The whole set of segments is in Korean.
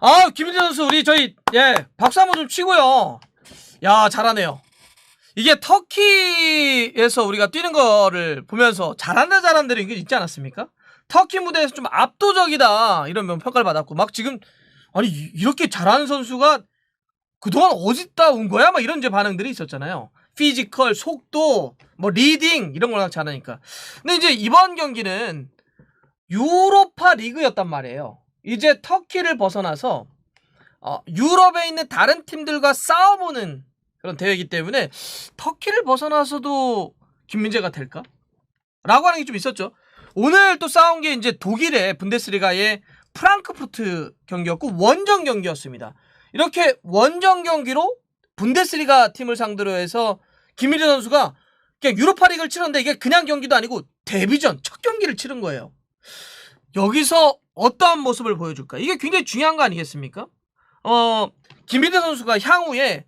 아, 김민재 선수, 박수 한번 좀 치고요. 야, 잘하네요. 이게 터키에서 우리가 뛰는 거를 보면서 잘한다 이런 게 있지 않았습니까? 터키 무대에서 좀 압도적이다 이런 평가를 받았고, 막 지금 아니 이렇게 잘하는 선수가 그동안 어디다 온 거야? 막 이런 이제 반응들이 있었잖아요. 피지컬, 속도, 뭐 리딩 이런 걸 잘하니까. 근데 이제 이번 경기는 유로파 리그였단 말이에요. 이제 터키를 벗어나서 유럽에 있는 다른 팀들과 싸워보는 그런 대회이기 때문에 터키를 벗어나서도 김민재가 될까? 라고 하는 게 좀 있었죠. 오늘 또 싸운 게 이제 독일의 분데스리가의 프랑크푸르트 경기였고 원정 경기였습니다. 이렇게 원정 경기로 분데스리가 팀을 상대로 해서 김민재 선수가 그냥 유로파 리그를 치렀는데 이게 그냥 경기도 아니고 데뷔전 첫 경기를 치른 거예요. 여기서 어떠한 모습을 보여줄까? 이게 굉장히 중요한 거 아니겠습니까? 김민재 선수가 향후에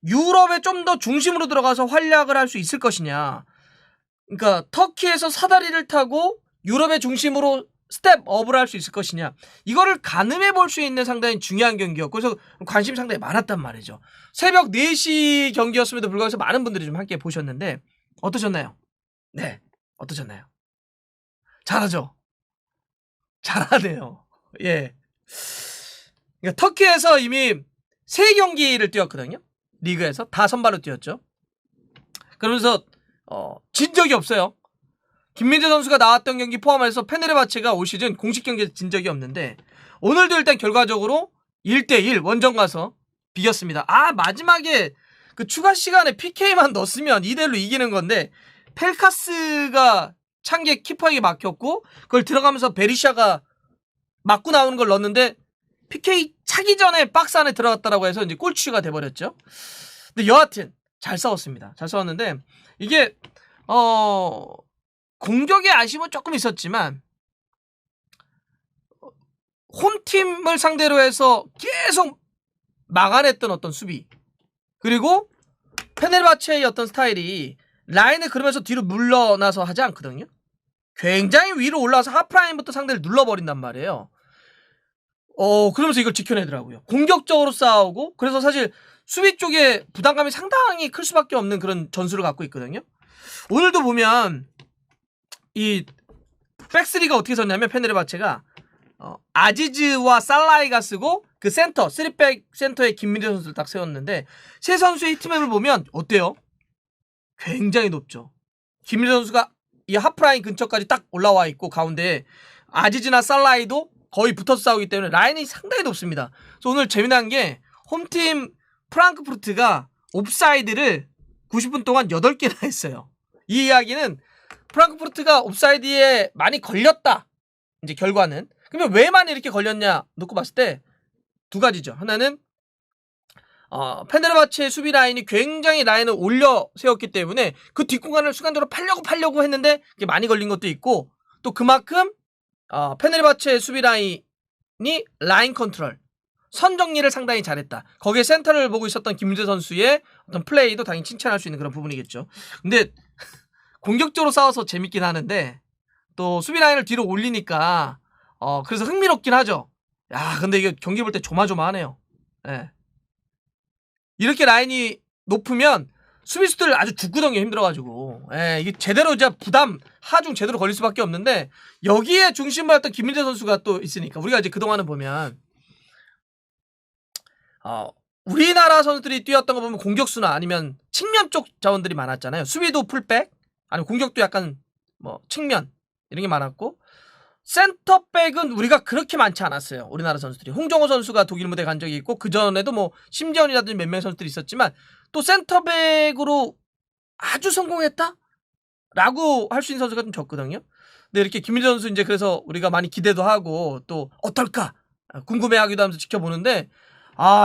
유럽에 좀 더 중심으로 들어가서 활약을 할 수 있을 것이냐. 그러니까 터키에서 사다리를 타고 유럽의 중심으로 스텝업을 할 수 있을 것이냐. 이거를 가늠해 볼 수 있는 상당히 중요한 경기였고, 그래서 관심이 상당히 많았단 말이죠. 새벽 4시 경기였음에도 불구하고 많은 분들이 좀 함께 보셨는데 어떠셨나요? 네, 어떠셨나요? 잘하죠? 잘하네요. 예. 그러니까 터키에서 이미 3경기를 뛰었거든요. 리그에서 다 선발로 뛰었죠. 그러면서 진 적이 없어요. 김민재 선수가 나왔던 경기 포함해서 페네르바체가 올 시즌 공식 경기에서 진 적이 없는데 오늘도 일단 결과적으로 1대1 원정 가서 비겼습니다. 마지막에 그 추가 시간에 PK만 넣었으면 2대1로 이기는 건데 펠카스가 창계 키퍼에게 막혔고 그걸 들어가면서 베리샤가 맞고 나오는 걸 넣었는데 PK 차기 전에 박스 안에 들어갔다라고 해서 이제 골치가 돼버렸죠. 근데 여하튼 잘 싸웠습니다. 잘 싸웠는데 이게 공격의 아쉬움은 조금 있었지만 홈팀을 상대로 해서 계속 막아냈던 어떤 수비 그리고 페네르바체의 어떤 스타일이 라인을 그러면서 뒤로 물러나서 하지 않거든요. 굉장히 위로 올라와서 하프라인부터 상대를 눌러버린단 말이에요. 그러면서 이걸 지켜내더라고요. 공격적으로 싸우고 그래서 사실 수비 쪽에 부담감이 상당히 클 수밖에 없는 그런 전술을 갖고 있거든요. 오늘도 보면 이 백스리가 어떻게 섰냐면 페네르바체가 아지즈와 살라이가 쓰고 그 센터 3백 센터에 김민재 선수를 딱 세웠는데 세 선수의 히트맵을 보면 어때요? 굉장히 높죠. 김민재 선수가 이 하프라인 근처까지 딱 올라와 있고 가운데 아지즈나 살라이도 거의 붙어서 싸우기 때문에 라인이 상당히 높습니다. 그래서 오늘 재미난 게 홈팀 프랑크푸르트가 옵사이드를 90분 동안 8개나 했어요. 이 이야기는 프랑크푸르트가 옵사이드에 많이 걸렸다. 이제 결과는. 그러면 왜 많이 이렇게 걸렸냐 놓고 봤을 때 두 가지죠. 하나는 페네르바체의 수비 라인이 굉장히 라인을 올려 세웠기 때문에 그 뒷공간을 순간적으로 팔려고 했는데 그게 많이 걸린 것도 있고 또 그만큼 페네르바체의 수비 라인이 라인 컨트롤 선 정리를 상당히 잘했다. 거기에 센터를 보고 있었던 김민재 선수의 어떤 플레이도 당연히 칭찬할 수 있는 그런 부분이겠죠. 근데 공격적으로 싸워서 재밌긴 하는데 또 수비 라인을 뒤로 올리니까 그래서 흥미롭긴 하죠. 야, 근데 이게 경기 볼 때 조마조마하네요. 예. 이렇게 라인이 높으면 수비수들 아주 죽구덩이 힘들어가지고 이게 제대로 이제 부담 하중 제대로 걸릴 수밖에 없는데 여기에 중심을 했던 김민재 선수가 또 있으니까 우리가 이제 그동안은 보면 우리나라 선수들이 뛰었던 거 보면 공격수나 아니면 측면 쪽 자원들이 많았잖아요. 수비도 풀백 아니면 공격도 약간 뭐 측면 이런 게 많았고 센터백은 우리가 그렇게 많지 않았어요. 우리나라 선수들이. 홍정호 선수가 독일 무대 간 적이 있고 그전에도 뭐 심지현이라든지 몇 명의 선수들이 있었지만 또 센터백으로 아주 성공했다? 라고 할 수 있는 선수가 좀 적거든요. 근데 이렇게 김민재 선수 이제 그래서 우리가 많이 기대도 하고 또 어떨까 궁금해하기도 하면서 지켜보는데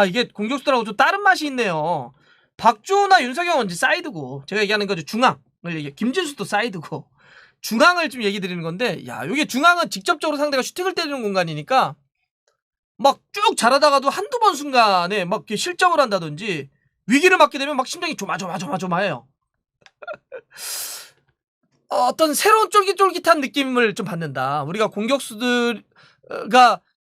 이게 공격수들하고 좀 다른 맛이 있네요. 박주호나 윤석영은 이제 사이드고 제가 얘기하는 거죠. 중앙. 김진수도 사이드고 중앙을 좀 얘기 드리는 건데 야 이게 중앙은 직접적으로 상대가 슈팅을 때리는 공간이니까 막 쭉 잘하다가도 한두 번 순간에 막 이렇게 실점을 한다든지 위기를 맞게 되면 막 심장이 조마조마해요. 어떤 새로운 쫄깃쫄깃한 느낌을 좀 받는다. 우리가 공격수들가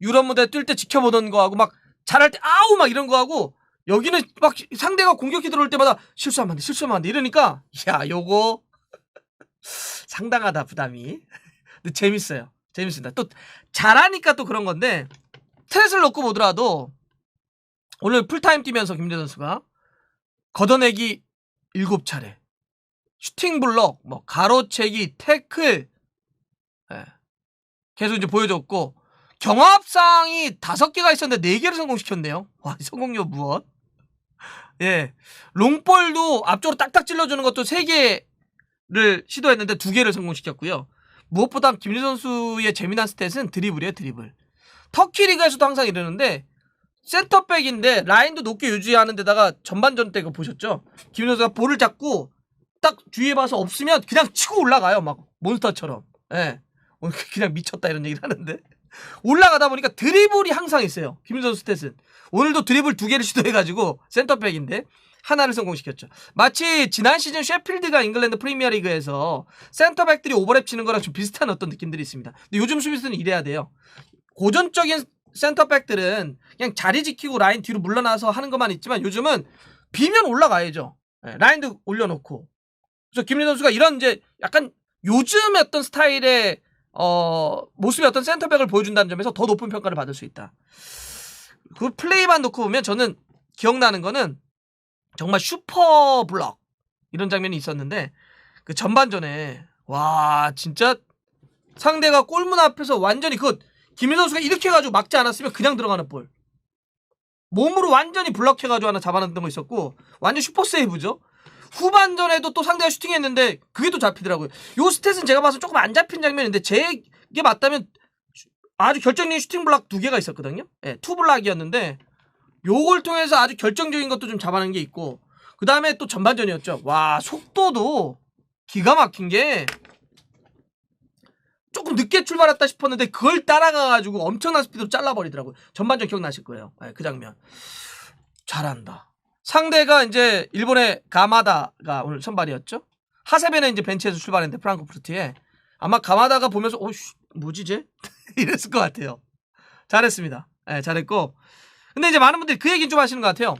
유럽 무대 뛸 때 지켜보던 거하고 막 잘할 때 아우 막 이런 거 하고 여기는 막 상대가 공격이 들어올 때마다 실수하면 안 돼, 실수하면 안 돼 이러니까 야 요거 상당하다 부담이. 근데 재밌어요. 재밌습니다. 또 잘하니까 또 그런 건데 스탯을 놓고 보더라도 오늘 풀타임 뛰면서 김민재 선수가 걷어내기 7차례, 슈팅 블럭, 뭐 가로채기, 태클, 예. 계속 이제 보여줬고 경합상이 5개가 있었는데 4개를 성공시켰네요. 와, 성공률 무엇? 예, 롱볼도 앞쪽으로 딱딱 찔러주는 것도 3개를 시도했는데 2개를 성공시켰고요. 무엇보다 김민재 선수의 재미난 스탯은 드리블이에요. 드리블. 터키 리그에서도 항상 이러는데 센터백인데 라인도 높게 유지하는 데다가 전반전 때 그거 보셨죠? 김민재 선수가 볼을 잡고 딱 주위에 봐서 없으면 그냥 치고 올라가요. 막 몬스터처럼. 예. 그냥 미쳤다 이런 얘기를 하는데 올라가다 보니까 드리블이 항상 있어요. 김민재 선수 스탯은. 오늘도 드리블 2개를 시도해가지고 센터백인데 하나를 성공시켰죠. 마치 지난 시즌 셰필드가 잉글랜드 프리미어리그에서 센터백들이 오버랩 치는 거랑 좀 비슷한 어떤 느낌들이 있습니다. 근데 요즘 수비수는 이래야 돼요. 고전적인 센터백들은 그냥 자리 지키고 라인 뒤로 물러나서 하는 것만 있지만 요즘은 비면 올라가야죠. 네, 라인도 올려놓고. 그래서 김민재 선수가 이런 이제 약간 요즘의 어떤 스타일의 모습의 어떤 센터백을 보여준다는 점에서 더 높은 평가를 받을 수 있다. 그 플레이만 놓고 보면 저는 기억나는 거는 정말 슈퍼 블럭 이런 장면이 있었는데 그 전반전에 와 진짜 상대가 골문 앞에서 완전히 그 김민재 선수가 이렇게 해가지고 막지 않았으면 그냥 들어가는 볼 몸으로 완전히 블럭해가지고 하나 잡아놨던 거 있었고 완전 슈퍼 세이브죠. 후반전에도 또 상대가 슈팅했는데 그게 또 잡히더라고요. 요 스탯은 제가 봐서 조금 안 잡힌 장면인데 제게 맞다면 아주 결정적인 슈팅 블락 2개가 있었거든요. 예, 투 블락이었는데 요걸 통해서 아주 결정적인 것도 좀 잡아낸 게 있고 그 다음에 또 전반전이었죠. 와 속도도 기가 막힌 게 조금 늦게 출발했다 싶었는데 그걸 따라가가지고 엄청난 스피드로 잘라버리더라고요. 전반전 기억나실 거예요. 예, 그 장면. 잘한다. 상대가 이제 일본의 가마다가 오늘 선발이었죠. 하세베는 이제 벤치에서 출발했는데 프랑크푸르트에 아마 가마다가 보면서 뭐지 쟤? 이랬을 것 같아요. 잘했습니다. 네, 잘했고 근데 이제 많은 분들이 그 얘기는 좀 하시는 것 같아요.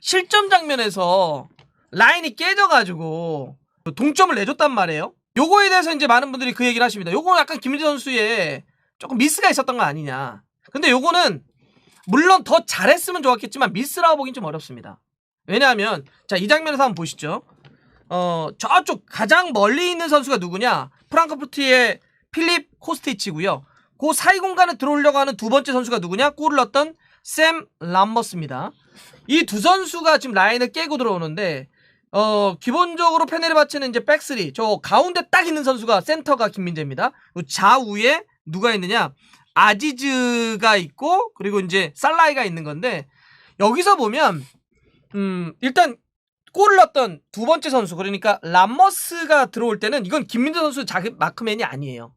실점 장면에서 라인이 깨져가지고 동점을 내줬단 말이에요. 요거에 대해서 이제 많은 분들이 그 얘기를 하십니다. 요거는 약간 김민재 선수의 조금 미스가 있었던 거 아니냐. 근데 요거는 물론 더 잘했으면 좋았겠지만 미스라고 보긴 좀 어렵습니다. 왜냐하면 자, 이 장면에서 한번 보시죠. 저쪽 가장 멀리 있는 선수가 누구냐? 프랑크푸르트의 필립 코스티치고요. 그 사이 공간에 들어오려고 하는 두 번째 선수가 누구냐? 골을 넣었던 샘 람머스입니다. 이 두 선수가 지금 라인을 깨고 들어오는데 기본적으로 페네르바체는 이제 백스리 저 가운데 딱 있는 선수가 센터가 김민재입니다. 좌우에 누가 있느냐? 아지즈가 있고 그리고 이제 살라이가 있는 건데 여기서 보면 일단 골을 넣었던 두 번째 선수 그러니까 람머스가 들어올 때는 이건 김민재 선수 자기 마크맨이 아니에요.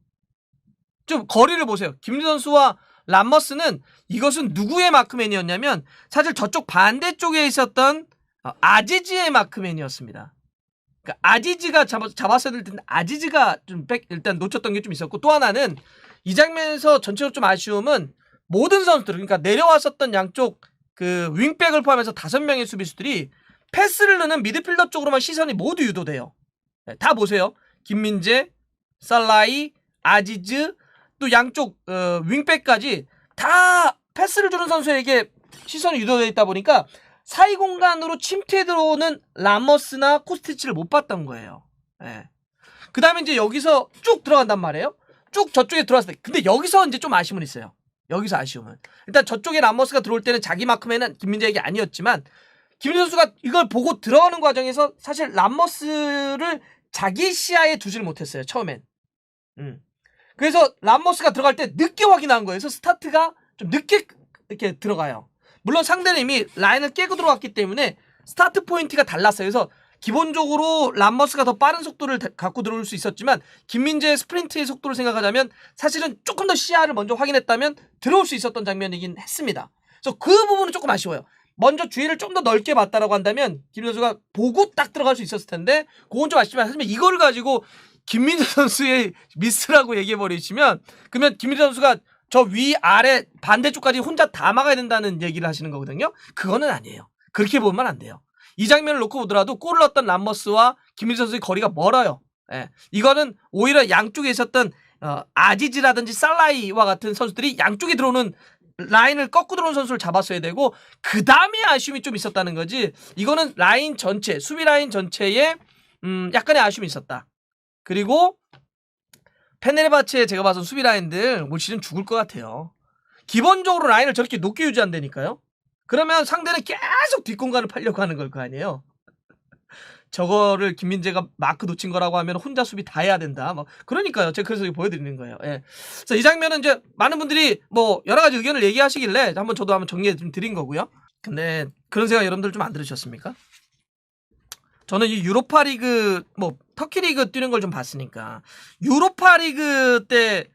좀 거리를 보세요. 김민재 선수와 람머스는 이것은 누구의 마크맨이었냐면 사실 저쪽 반대쪽에 있었던 아지즈의 마크맨이었습니다. 그러니까 아지즈가 잡았어야 될 텐데 아지즈가 좀 일단 놓쳤던 게 좀 있었고 또 하나는 이 장면에서 전체적으로 좀 아쉬움은 모든 선수들 그러니까 내려왔었던 양쪽 그 윙백을 포함해서 5명의 수비수들이 패스를 넣는 미드필더 쪽으로만 시선이 모두 유도돼요. 네, 다 보세요. 김민재, 살라이, 아지즈 또 양쪽 윙백까지 다 패스를 주는 선수에게 시선이 유도되어 있다 보니까 사이 공간으로 침투해 들어오는 라머스나 코스티치를 못 봤던 거예요. 네. 그 다음에 이제 여기서 쭉 들어간단 말이에요. 쭉 저쪽에 들어왔을 때 근데 여기서 이제 좀 아쉬움은 있어요. 여기서 아쉬움은 일단 저쪽에 람머스가 들어올 때는 자기 마크맨은 김민재에게 아니었지만 김민재 선수가 이걸 보고 들어가는 과정에서 사실 람머스를 자기 시야에 두지를 못했어요. 처음엔. 그래서 람머스가 들어갈 때 늦게 확인한 거예요. 그래서 스타트가 좀 늦게 이렇게 들어가요. 물론 상대는 이미 라인을 깨고 들어왔기 때문에 스타트 포인트가 달랐어요. 그래서 기본적으로 람머스가 더 빠른 속도를 갖고 들어올 수 있었지만 김민재의 스프린트의 속도를 생각하자면 사실은 조금 더 시야를 먼저 확인했다면 들어올 수 있었던 장면이긴 했습니다. 그래서 그 부분은 조금 아쉬워요. 먼저 주위를 좀 더 넓게 봤다라고 한다면 김 선수가 보고 딱 들어갈 수 있었을 텐데 그건 좀 아쉽지만 하지만 이걸 가지고 김민재 선수의 미스라고 얘기해버리시면 그러면 김민재 선수가 저 위, 아래, 반대쪽까지 혼자 다 막아야 된다는 얘기를 하시는 거거든요. 그거는 아니에요. 그렇게 보면 안 돼요. 이 장면을 놓고 보더라도 골을 넣었던 람머스와 김민재 선수의 거리가 멀어요. 예. 이거는 오히려 양쪽에 있었던 아지즈라든지 살라이와 같은 선수들이 양쪽에 들어오는 라인을 꺾고 들어오는 선수를 잡았어야 되고 그 다음에 아쉬움이 좀 있었다는 거지. 이거는 라인 전체, 수비 라인 전체에 약간의 아쉬움이 있었다. 그리고 페네르바체의 제가 봐선 수비 라인들 올 시즌 죽을 것 같아요. 기본적으로 라인을 저렇게 높게 유지한다니까요. 그러면 상대는 계속 뒷공간을 팔려고 하는 걸 거 아니에요. 저거를 김민재가 마크 놓친 거라고 하면 혼자 수비 다 해야 된다. 뭐 그러니까요. 제가 그래서 보여드리는 거예요. 예. 그래서 이 장면은 이제 많은 분들이 뭐 여러 가지 의견을 얘기하시길래 저도 한번 정리해 좀 드린 거고요. 근데 그런 생각 여러분들 좀 안 들으셨습니까? 저는 이 유로파리그 뭐 터키리그 뛰는 걸 좀 봤으니까 유로파리그 때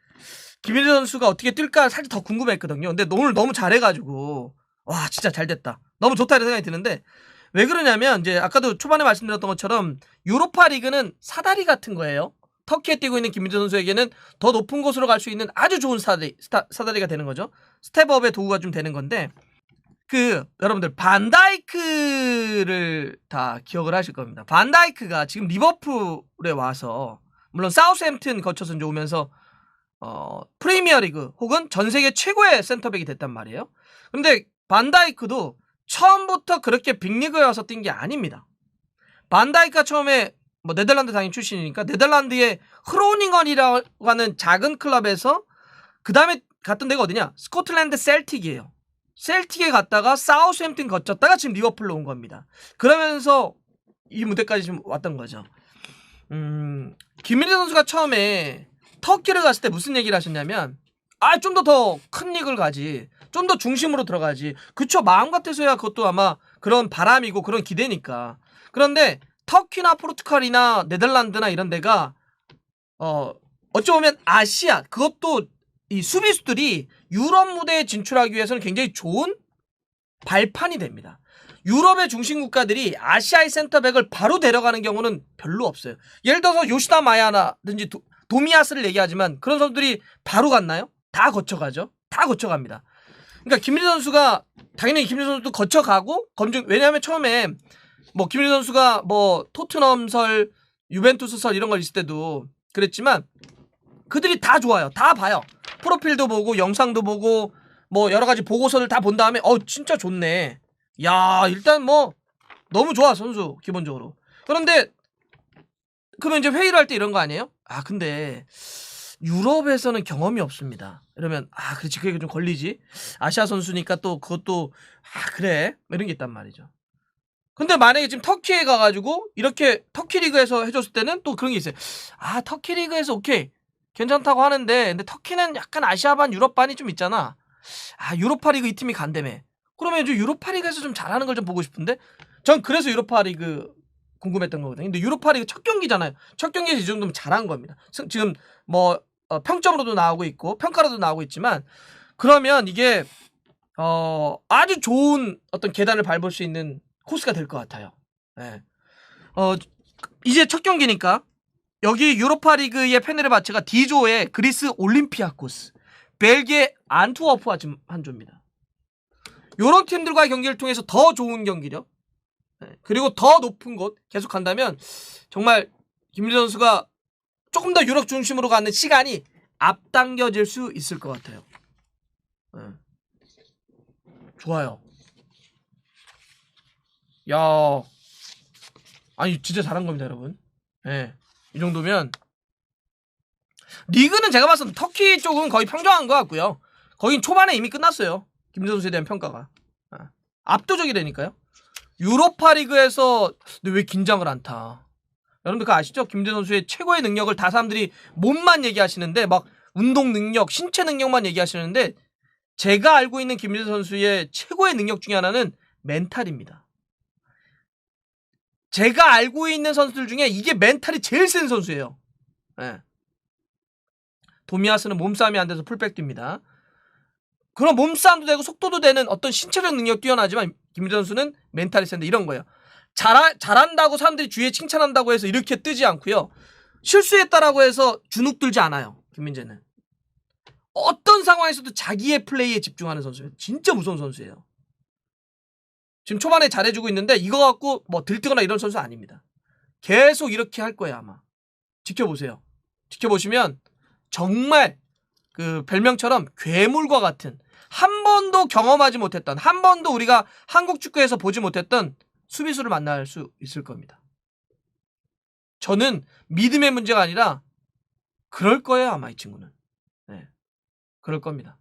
김민재 선수가 어떻게 뛸까 살짝 더 궁금했거든요. 근데 오늘 너무 잘해가지고 와 진짜 잘됐다. 너무 좋다 이런 생각이 드는데 왜 그러냐면 이제 아까도 초반에 말씀드렸던 것처럼 유로파리그는 사다리 같은 거예요. 터키에 뛰고 있는 김민재 선수에게는 더 높은 곳으로 갈 수 있는 아주 좋은 사다리가 되는 거죠. 스텝업의 도구가 좀 되는 건데 여러분들 반다이크를 다 기억을 하실 겁니다. 반다이크가 지금 리버풀에 와서 물론 사우스햄튼 거쳐서 이제 오면서 프리미어리그 혹은 전 세계 최고의 센터백이 됐단 말이에요. 근데 반다이크도 처음부터 그렇게 빅리그에 와서 뛴 게 아닙니다. 반다이크가 처음에 뭐 네덜란드 당인 출신이니까 네덜란드의 흐로닝건이라고 하는 작은 클럽에서 그 다음에 갔던 데가 어디냐? 스코틀랜드 셀틱이에요. 셀틱에 갔다가 사우스햄튼 거쳤다가 지금 리버풀로 온 겁니다. 그러면서 이 무대까지 지금 왔던 거죠. 김민재 선수가 처음에 터키를 갔을 때 무슨 얘기를 하셨냐면 좀 더 큰 리그를 가지. 좀 더 중심으로 들어가지. 그쵸. 마음 같아서야 그것도 아마 그런 바람이고 그런 기대니까. 그런데 터키나 포르투갈이나 네덜란드나 이런 데가 어찌 보면 아시아 그것도 이 수비수들이 유럽 무대에 진출하기 위해서는 굉장히 좋은 발판이 됩니다. 유럽의 중심 국가들이 아시아의 센터백을 바로 데려가는 경우는 별로 없어요. 예를 들어서 요시다 마야라든지 도미아스를 얘기하지만 그런 선수들이 바로 갔나요? 다 거쳐가죠. 다 거쳐갑니다. 그러니까 김민재 선수가 당연히 김민재 선수도 거쳐가고 왜냐하면 처음에 뭐 김민재 선수가 뭐 토트넘설, 유벤투스설 이런 걸 있을 때도 그랬지만 그들이 다 좋아요. 다 봐요. 프로필도 보고 영상도 보고 뭐 여러 가지 보고서를 다 본 다음에 진짜 좋네. 야 일단 뭐 너무 좋아 선수 기본적으로. 그런데 그러면 이제 회의를 할 때 이런 거 아니에요? 근데 유럽에서는 경험이 없습니다. 이러면 그렇지 그게 좀 걸리지. 아시아 선수니까 또 그것도 그래 이런 게 있단 말이죠. 근데 만약에 지금 터키에 가가지고 이렇게 터키 리그에서 해줬을 때는 또 그런 게 있어요. 터키 리그에서 오케이 괜찮다고 하는데 근데 터키는 약간 아시아반 유럽반이 좀 있잖아. 유로파리그 이 팀이 간다며. 그러면 이제 유로파리그에서 좀 잘하는 걸 좀 보고 싶은데 전 그래서 유로파리그 궁금했던 거거든요. 근데 유로파리그 첫 경기잖아요. 첫 경기에서 이 정도면 잘한 겁니다. 지금 뭐 평점으로도 나오고 있고 평가로도 나오고 있지만 그러면 이게 아주 좋은 어떤 계단을 밟을 수 있는 코스가 될 것 같아요. 네. 이제 첫 경기니까 여기 유로파리그의 페네르바체가 D조의 그리스 올림피아코스, 벨기에 안트워프와 지금 한 조입니다. 이런 팀들과의 경기를 통해서 더 좋은 경기력 그리고 더 높은 곳 계속 간다면 정말 김민재 선수가 조금 더 유럽 중심으로 가는 시간이 앞당겨질 수 있을 것 같아요. 좋아요. 야, 진짜 잘한 겁니다, 여러분. 이 정도면 리그는 제가 봤을 때 터키 쪽은 거의 평정한 것 같고요. 거긴 초반에 이미 끝났어요. 김민재 선수에 대한 평가가 압도적이라니까요. 유로파 리그에서 근데 왜 긴장을 안 타? 여러분들 그거 아시죠? 김민재 선수의 최고의 능력을 다 사람들이 몸만 얘기하시는데 막 운동 능력, 신체 능력만 얘기하시는데 제가 알고 있는 김민재 선수의 최고의 능력 중에 하나는 멘탈입니다. 제가 알고 있는 선수들 중에 이게 멘탈이 제일 센 선수예요. 도미아스는 몸싸움이 안 돼서 풀백 뜁니다. 그런 몸싸움도 되고 속도도 되는 어떤 신체적 능력 뛰어나지만 김민재 선수는 멘탈이 센데 이런 거예요. 잘한다고 사람들이 주위에 칭찬한다고 해서 이렇게 뜨지 않고요. 실수했다라고 해서 주눅 들지 않아요. 김민재는. 어떤 상황에 상황에서도 자기의 플레이에 집중하는 선수예요. 진짜 무서운 선수예요. 지금 초반에 잘해주고 있는데 이거 갖고 뭐 들뜨거나 이런 선수 아닙니다. 계속 이렇게 할 거예요 아마. 지켜보세요. 지켜보시면 정말 그 별명처럼 괴물과 같은, 한 번도 경험하지 못했던, 한 번도 우리가 한국 축구에서 보지 못했던 수비수를 만날 수 있을 겁니다. 저는 믿음의 문제가 아니라 그럴 거예요 아마 이 친구는. 네, 그럴 겁니다.